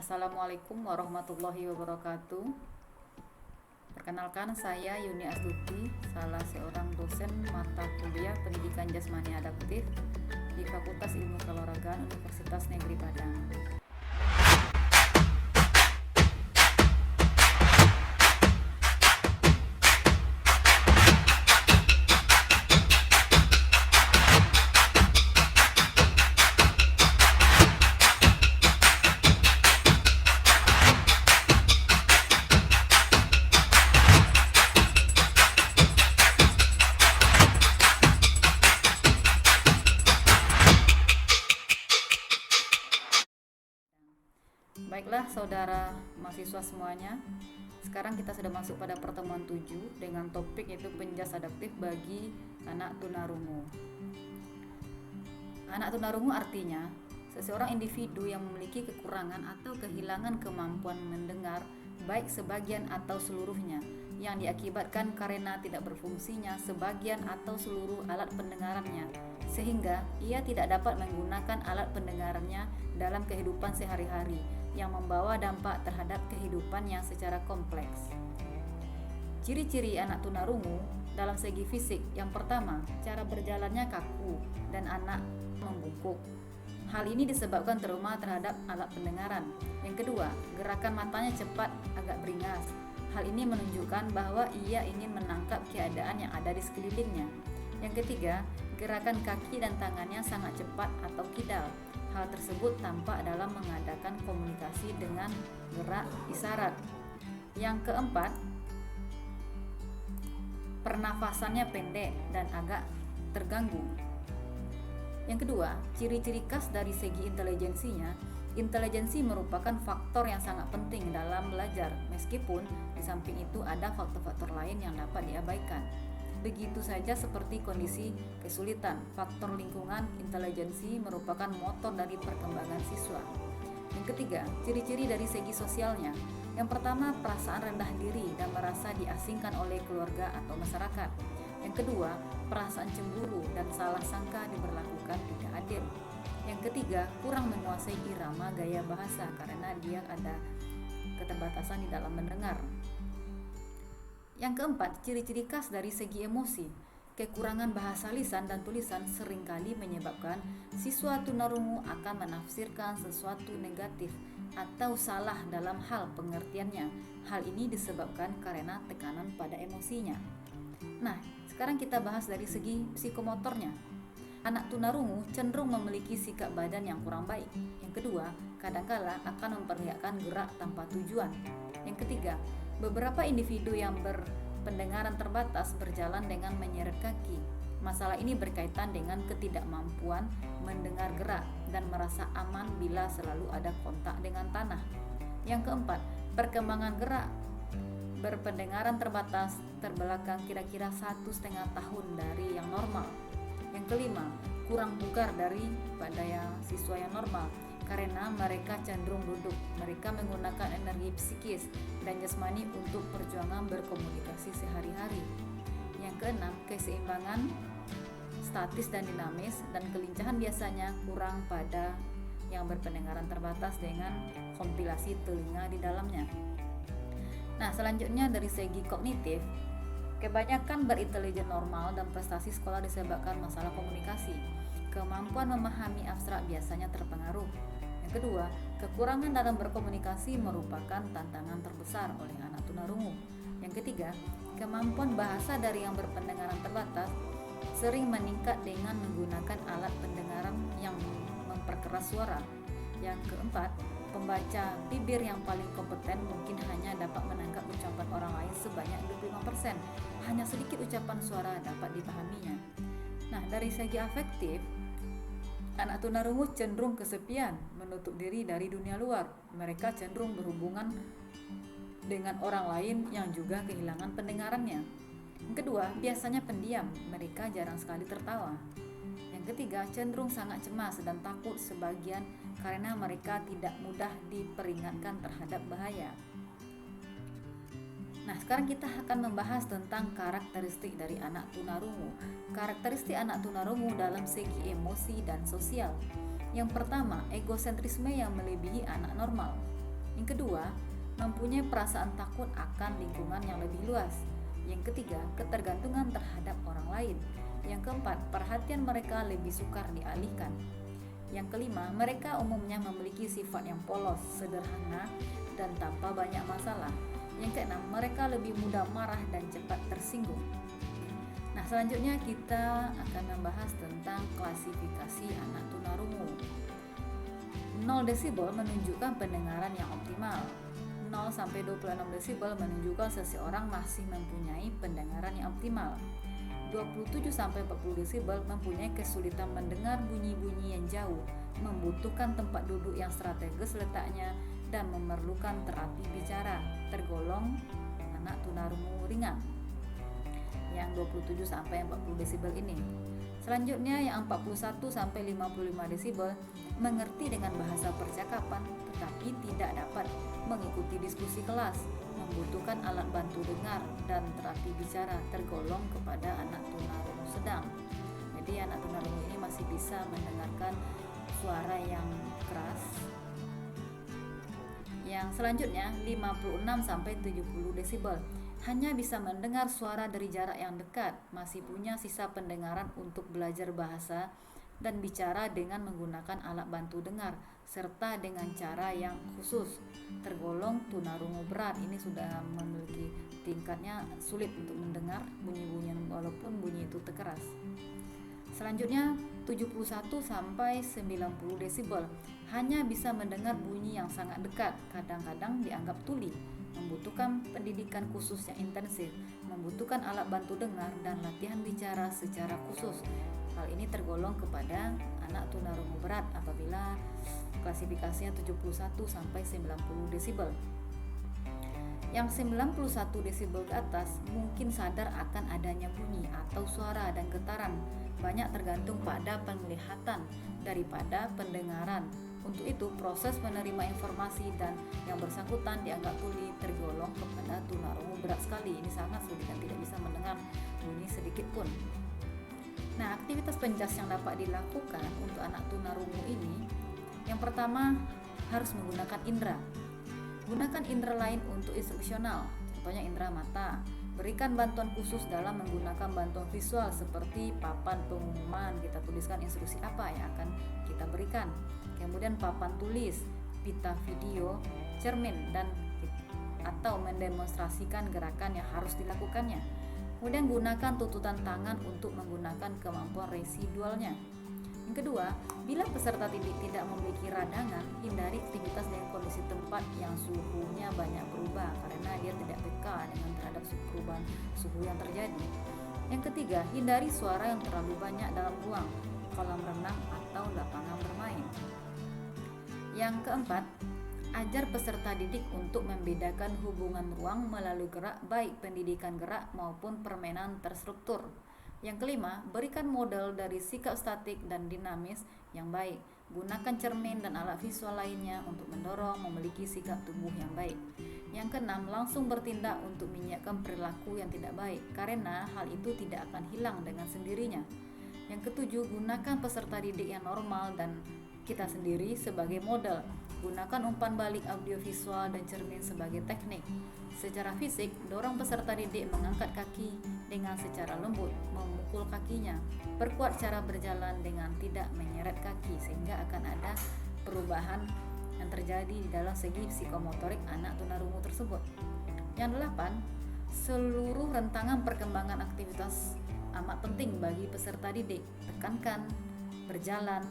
Assalamualaikum warahmatullahi wabarakatuh. Perkenalkan, saya Yuni Astuti, salah seorang dosen mata kuliah Pendidikan Jasmani Adaptif di Fakultas Ilmu Keolahragaan Universitas Negeri Padang. Baiklah saudara mahasiswa semuanya, sekarang kita sudah masuk pada pertemuan 7 dengan topik yaitu penjas adaptif bagi anak tunarungu. Anak tunarungu artinya seseorang individu yang memiliki kekurangan atau kehilangan kemampuan mendengar baik sebagian atau seluruhnya yang diakibatkan karena tidak berfungsinya sebagian atau seluruh alat pendengarannya sehingga ia tidak dapat menggunakan alat pendengarannya dalam kehidupan sehari-hari yang membawa dampak terhadap kehidupannya secara kompleks. Ciri-ciri anak tunarungu dalam segi fisik, yang pertama, cara berjalannya kaku dan anak membungkuk. Hal ini disebabkan trauma terhadap alat pendengaran. Yang kedua, gerakan matanya cepat, agak beringas. Hal ini menunjukkan bahwa ia ingin menangkap keadaan yang ada di sekelilingnya. Yang ketiga, gerakan kaki dan tangannya sangat cepat atau kidal. Hal tersebut tampak dalam mengadakan komunikasi dengan gerak isyarat. Yang keempat, pernafasannya pendek dan agak terganggu. Yang kedua, ciri-ciri khas dari segi intelijensinya. Intelijensi merupakan faktor yang sangat penting dalam belajar, meskipun di samping itu ada faktor-faktor lain yang dapat diabaikan. Begitu saja seperti kondisi kesulitan, faktor lingkungan, intelijensi merupakan motor dari perkembangan siswa. Yang ketiga, ciri-ciri dari segi sosialnya. Yang pertama, perasaan rendah diri dan merasa diasingkan oleh keluarga atau masyarakat. Yang kedua, perasaan cemburu dan salah sangka diberlakukan tidak adil. Yang ketiga, kurang menguasai irama gaya bahasa karena dia ada keterbatasan di dalam mendengar. Yang keempat, ciri-ciri khas dari segi emosi. Kekurangan bahasa lisan dan tulisan seringkali menyebabkan siswa tunarungu akan menafsirkan sesuatu negatif atau salah dalam hal pengertiannya. Hal ini disebabkan karena tekanan pada emosinya. Nah, sekarang kita bahas dari segi psikomotornya. Anak tunarungu cenderung memiliki sikap badan yang kurang baik. Yang kedua, kadangkala akan memperlihatkan gerak tanpa tujuan. Yang ketiga, beberapa individu yang berpendengaran terbatas berjalan dengan menyeret kaki. Masalah ini berkaitan dengan ketidakmampuan mendengar gerak dan merasa aman bila selalu ada kontak dengan tanah. Yang keempat, perkembangan gerak berpendengaran terbatas terbelakang kira-kira 1,5 tahun dari yang normal. Yang kelima, kurang bugar daripada yang siswa yang normal karena mereka cenderung duduk. Mereka menggunakan energi psikis dan jasmani untuk perjuangan berkomunikasi sehari-hari. Yang keenam, keseimbangan statis dan dinamis dan kelincahan biasanya kurang pada yang berpendengaran terbatas dengan kompilasi telinga di dalamnya. Nah, selanjutnya dari segi kognitif, kebanyakan berintelijen normal dan prestasi sekolah disebabkan masalah komunikasi. Kemampuan memahami abstrak biasanya terpengaruh. Yang kedua, kekurangan dalam berkomunikasi merupakan tantangan terbesar oleh anak tunarungu. Yang ketiga, kemampuan bahasa dari yang berpendengaran terbatas sering meningkat dengan menggunakan alat pendengaran yang memperkeras suara. Yang keempat, pembaca bibir yang paling kompeten mungkin hanya dapat menangkap ucapan orang lain sebanyak 25%. Hanya sedikit ucapan suara dapat dipahaminya. Nah, dari segi afektif, anak tunarungu cenderung kesepian, menutup diri dari dunia luar. Mereka cenderung berhubungan dengan orang lain yang juga kehilangan pendengarannya. Yang kedua, biasanya pendiam, mereka jarang sekali tertawa. Yang ketiga, cenderung sangat cemas dan takut sebagian karena mereka tidak mudah diperingatkan terhadap bahaya. Nah, sekarang kita akan membahas tentang karakteristik dari anak tunarungu. Karakteristik anak tunarungu dalam segi emosi dan sosial. Yang pertama, egosentrisme yang melebihi anak normal. Yang kedua, mempunyai perasaan takut akan lingkungan yang lebih luas. Yang ketiga, ketergantungan terhadap orang lain. Yang keempat, perhatian mereka lebih sukar dialihkan. Yang kelima, mereka umumnya memiliki sifat yang polos, sederhana, dan tanpa banyak masalah. Yang keenam, mereka lebih mudah marah dan cepat tersinggung. Nah, selanjutnya kita akan membahas tentang klasifikasi anak tunarungu. 0 desibel menunjukkan pendengaran yang optimal. 0 sampai 26 desibel menunjukkan seseorang masih mempunyai pendengaran yang optimal. 27 sampai 40 desibel mempunyai kesulitan mendengar bunyi-bunyi yang jauh, membutuhkan tempat duduk yang strategis letaknya, dan memerlukan terapi bicara, tergolong anak tunarungu ringan. Yang 27 sampai 40 desibel ini. Selanjutnya yang 41 sampai 55 desibel mengerti dengan bahasa percakapan tetapi tidak dapat mengikuti diskusi kelas, membutuhkan alat bantu dengar dan terapi bicara, tergolong kepada anak tunarungu sedang. Jadi anak tunarungu ini masih bisa mendengarkan suara yang keras. Yang selanjutnya 56 sampai 70 desibel hanya bisa mendengar suara dari jarak yang dekat, masih punya sisa pendengaran untuk belajar bahasa dan bicara dengan menggunakan alat bantu dengar serta dengan cara yang khusus, tergolong tunarungu berat. Ini sudah memiliki tingkatnya sulit untuk mendengar bunyi-bunyian walaupun bunyi itu terkeras. Selanjutnya 71 sampai 90 desibel hanya bisa mendengar bunyi yang sangat dekat, kadang-kadang dianggap tuli, membutuhkan pendidikan khusus yang intensif, membutuhkan alat bantu dengar dan latihan bicara secara khusus. Hal ini tergolong kepada anak tunarungu berat apabila klasifikasinya 71 sampai 90 desibel. Yang 91 desibel ke atas mungkin sadar akan adanya bunyi atau suara dan getaran, banyak tergantung pada penglihatan daripada pendengaran. Untuk itu, proses menerima informasi dan yang bersangkutan dianggap tuli, tergolong kepada tunarungu berat sekali. Ini sangat sulit dan tidak bisa mendengar bunyi sedikit pun. Nah, aktivitas penjas yang dapat dilakukan untuk anak tunarungu ini, yang pertama harus menggunakan indera. Gunakan indera lain untuk instruksional, contohnya indera mata. Berikan bantuan khusus dalam menggunakan bantuan visual seperti papan pengumuman, kita tuliskan instruksi apa yang akan kita berikan. Kemudian papan tulis, pita video, cermin, dan atau mendemonstrasikan gerakan yang harus dilakukannya. Kemudian gunakan tututan tangan untuk menggunakan kemampuan residualnya. Yang kedua, bila peserta didik tidak memiliki radangan, hindari aktivitas dengan kondisi tempat yang suhunya banyak berubah karena dia tidak peka dengan terhadap perubahan suhu yang terjadi. Yang ketiga, hindari suara yang terlalu banyak dalam ruang, kolam renang atau lapangan bermain. Yang keempat, ajar peserta didik untuk membedakan hubungan ruang melalui gerak, baik pendidikan gerak maupun permainan terstruktur. Yang kelima, berikan model dari sikap statik dan dinamis yang baik. Gunakan cermin dan alat visual lainnya untuk mendorong memiliki sikap tubuh yang baik. Yang keenam, langsung bertindak untuk menyiapkan perilaku yang tidak baik, karena hal itu tidak akan hilang dengan sendirinya. Yang ketujuh, gunakan peserta didik yang normal dan kita sendiri sebagai model. Gunakan umpan balik audiovisual dan cermin sebagai teknik. Secara fisik, dorong peserta didik mengangkat kaki dengan secara lembut, memukul kakinya. Perkuat cara berjalan dengan tidak menyeret kaki sehingga akan ada perubahan yang terjadi di dalam segi psikomotorik anak tunarungu tersebut. Yang delapan, seluruh rentangan perkembangan aktivitas amat penting bagi peserta didik. Tekankan berjalan,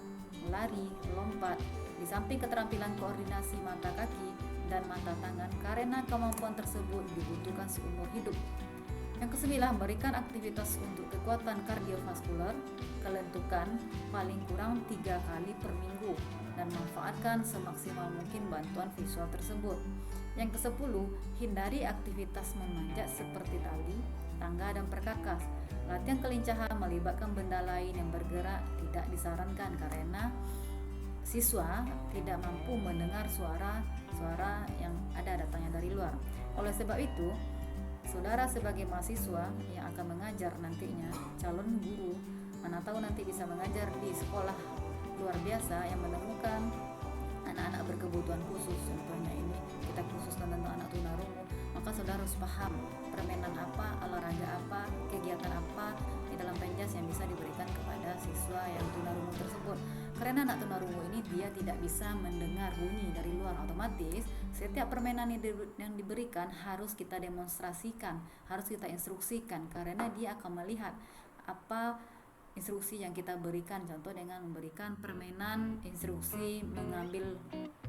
lari, lompat, di samping keterampilan koordinasi mata kaki dan mata tangan karena kemampuan tersebut dibutuhkan seumur hidup. Yang kesembilan, berikan aktivitas untuk kekuatan kardiovaskular, kelentukan paling kurang 3 kali per minggu dan manfaatkan semaksimal mungkin bantuan visual tersebut. Yang ke-10, hindari aktivitas memanjat seperti tali, tangga dan perkakas. Latihan kelincahan melibatkan benda lain yang bergerak tidak disarankan karena siswa tidak mampu mendengar suara yang ada datangnya dari luar. Oleh sebab itu, saudara sebagai mahasiswa yang akan mengajar nantinya, calon guru, mana tahu nanti bisa mengajar di sekolah luar biasa yang menemukan anak-anak berkebutuhan khusus, contohnya ini harus paham permainan apa, olahraga apa, kegiatan apa di dalam penjas yang bisa diberikan kepada siswa yang tunarungu tersebut. Karena anak tunarungu ini dia tidak bisa mendengar bunyi dari luar, otomatis setiap permainan yang diberikan harus kita demonstrasikan, harus kita instruksikan, karena dia akan melihat apa instruksi yang kita berikan. Contoh dengan memberikan permainan instruksi mengambil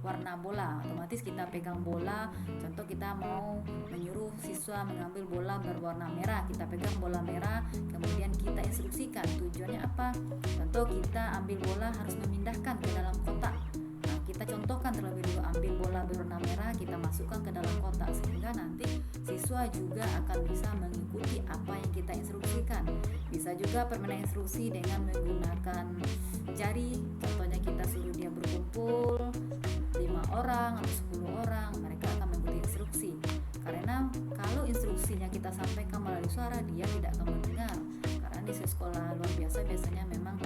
warna bola, otomatis kita pegang bola. Contoh kita mau menyuruh siswa mengambil bola berwarna merah, kita pegang bola merah, kemudian kita instruksikan tujuannya apa. Contoh kita ambil bola harus memindahkan ke dalam kotak. Nah, kita contohkan terlebih dulu, ambil bola berwarna merah, kita masukkan ke dalam kotak, sehingga nanti siswa juga akan bisa mengikuti apa yang kita instruksikan. Bisa juga permainan instruksi dengan menggunakan jari. Contohnya kita suruh dia berkumpul 5 orang atau 10 orang, mereka akan mengikuti instruksi. Karena kalau instruksinya kita sampaikan melalui suara, dia tidak akan mendengar. Karena di sekolah luar biasa biasanya memang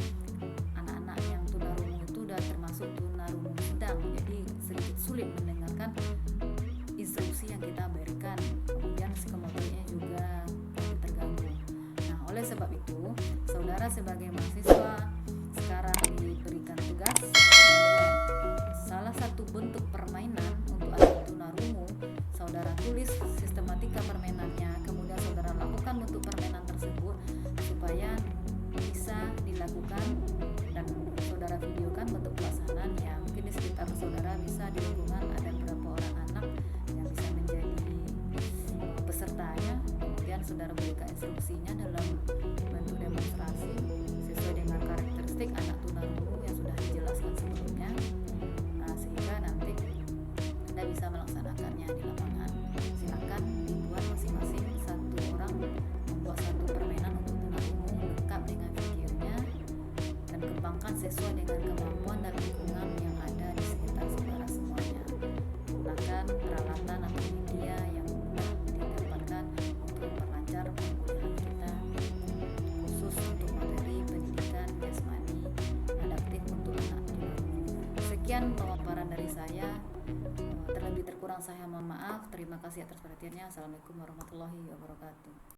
anak-anak yang tunarungu itu udah termasuk tunarungu sedang, jadi sedikit sulit mendengarkan instruksi yang kita berikan. Kemudian psikomotoriknya juga terganggu. Nah, oleh sebab itu, saudara sebagai mahasiswa sekarang diberikan tugas, salah satu bentuk permainan untuk anak tunarungu, saudara tulis sistematika permainannya, kemudian saudara lakukan bentuk permainan tersebut supaya bisa dilakukan, dan saudara videokan bentuk pelaksanaan. Ya, mungkin di sekitar saudara bisa di lingkungan ada beberapa orang anak yang bisa menjadi pesertanya, kemudian saudara berikan instruksinya dalam bentuk demonstrasi sesuai dengan karakteristik anak tunarungu yang sudah dijelaskan sebelumnya. Nah, sehingga nanti Anda bisa melaksanakannya di lapangan. Silakan dibuat masing-masing, satu orang membuat satu permainan untuk tunarungu lengkap dengan videonya, dan kembangkan sesuai dengan kemampuan dan lingkungan yang ada di sekitar saudara semuanya. Gunakan peralatan atau media yang mudah didapatkan untuk memperlancar pemulihan kita, khusus untuk materi pendidikan jasmani adaptif untuk anak tunarungu. Sekian pemaparan dari saya. Terlebih terkurang saya mohon maaf. Terima kasih atas perhatiannya. Assalamualaikum warahmatullahi wabarakatuh.